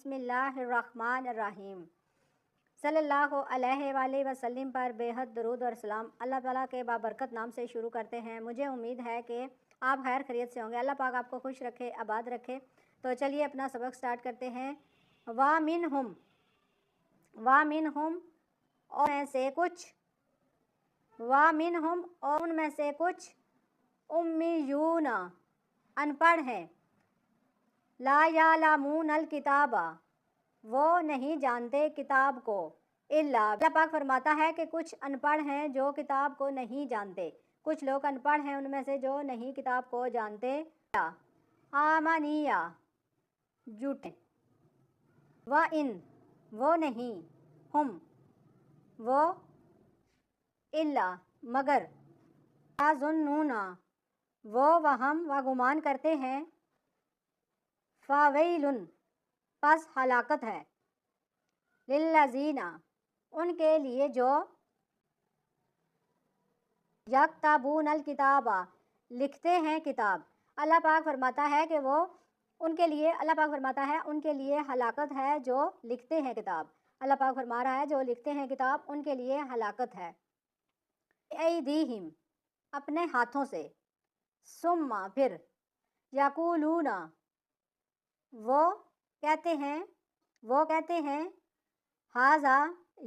बिस्मिल्लाहिर्रहमानिर्रहीम। सल्लल्लाहु अलैहि वसल्लम पर बेहद दरूद और सलाम। अल्लाह ताला के बाबरकत नाम से शुरू करते हैं। मुझे उम्मीद है कि आप खैर खैरियत से होंगे। अल्लाह पाक आपको खुश रखे, आबाद रखे। तो चलिए अपना सबक स्टार्ट करते हैं। वा मिन हुम और में से कुछ, वा मिन हुम और उनमें से कुछ, उम्मीयून अनपढ़ हैं, ला यालमून अल किताबा वो नहीं जानते किताब को, इल्ला अल्लाह पाक फरमाता है कि कुछ अनपढ़ हैं जो किताब को नहीं जानते। कुछ लोग अनपढ़ हैं उनमें से जो नहीं किताब को जानते। आमानिया झूठे, व इन वो नहीं, हम वो, इल्ला मगर, याज़ुन्नूना वो वहम व गुमान करते हैं, फ़ावैलुन पस हलाकत है, लिल्लज़ीना उनके लिए जो, यक्तबून अल किताबा लिखते हैं किताब। अल्लाह पाक फरमाता है कि वो उनके लिए, अल्लाह पाक फरमाता है उनके लिए हलाकत है जो लिखते हैं किताब। अल्लाह पाक फरमा रहा है जो लिखते हैं किताब उनके लिए हलाकत है। ऐदीहिम अपने हाथों से, सुम्मा फिर, यकूलूना वो कहते हैं, हाजा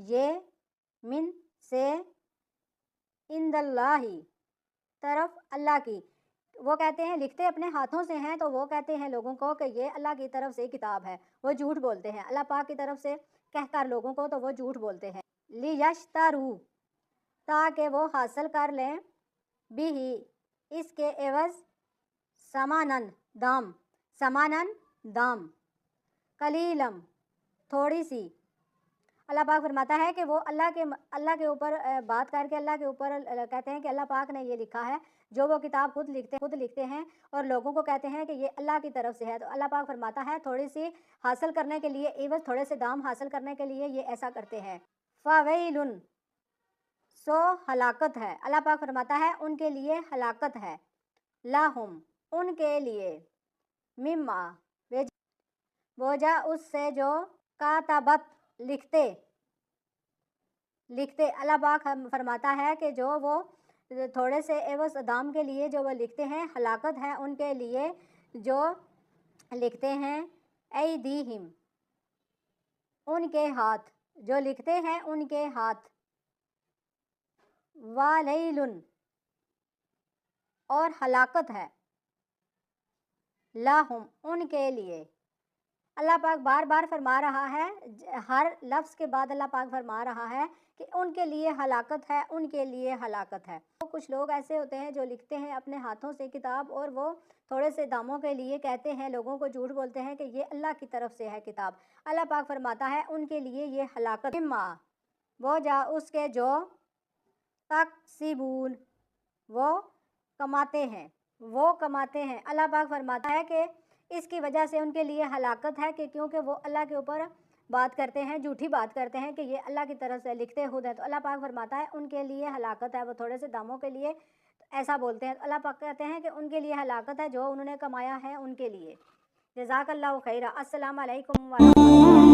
ये, मिन से, इंदल्लाही तरफ अल्लाह की। वो कहते हैं, लिखते अपने हाथों से हैं तो वो कहते हैं लोगों को कि ये अल्लाह की तरफ से किताब है। वो झूठ बोलते हैं अल्लाह पाक की तरफ से कहकर लोगों को, तो वो झूठ बोलते हैं। लियश्तरू ताकि वो हासिल कर लें, बिही इसके एवज, समानन दाम, कलीलम थोड़ी सी। अल्लाह पाक फरमाता है कि वो अल्लाह के ऊपर बात करके अल्लाह के ऊपर कहते हैं कि अल्लाह पाक ने ये लिखा है, जो वो किताब खुद लिखते हैं और लोगों को कहते हैं कि ये अल्लाह की तरफ से है। तो अल्लाह पाक फरमाता है थोड़ी सी हासिल करने के लिए, एवज थोड़े से दाम हासिल करने के लिए ये ऐसा करते हैं। फ़वैलुन सो हलाकत है, अल्लाह पाक फरमाता है उनके लिए हलाकत है, लाहुम उनके लिए, मिम्मा वजह उससे जो, कातबत लिखते अल्लाह पाक फरमाता है कि जो वो थोड़े से एवज दाम के लिए जो वो लिखते हैं, हलाकत है उनके लिए जो लिखते हैं। ऐदीहिम उनके हाथ, जो लिखते हैं उनके हाथ, वालैलुन और हलाकत है, लाहुम उनके लिए। अल्लाह पाक बार बार फरमा रहा है, हर लफ्ज़ के बाद अल्लाह पाक फरमा रहा है कि उनके लिए हलाकत है, उनके लिए हलाकत है। तो कुछ लोग ऐसे होते हैं जो लिखते हैं अपने हाथों से किताब और वो थोड़े से दामों के लिए कहते हैं, लोगों को झूठ बोलते हैं कि ये अल्लाह की तरफ से है किताब। अल्लाह पाक फरमाता है उनके लिए ये हलाकत, इम्मा वो जा उसके जो, तकसीबून वो कमाते हैं। अल्लाह पाक फरमाता है कि इसकी वजह से उनके लिए हलाकत है कि क्योंकि वो अल्लाह के ऊपर बात करते हैं, झूठी बात करते हैं कि ये अल्लाह की तरफ से लिखते खुद है। तो अल्लाह पाक फरमाता है उनके लिए हलाकत है, वो थोड़े से दामों के लिए ऐसा बोलते हैं। तो अल्लाह पाक कहते हैं कि उनके लिए हलाकत है जो उन्होंने कमाया है उनके लिए। जज़ाकल्लाहु खैरा। अस्सलामु अलैकुम व रहमतुल्लाहि।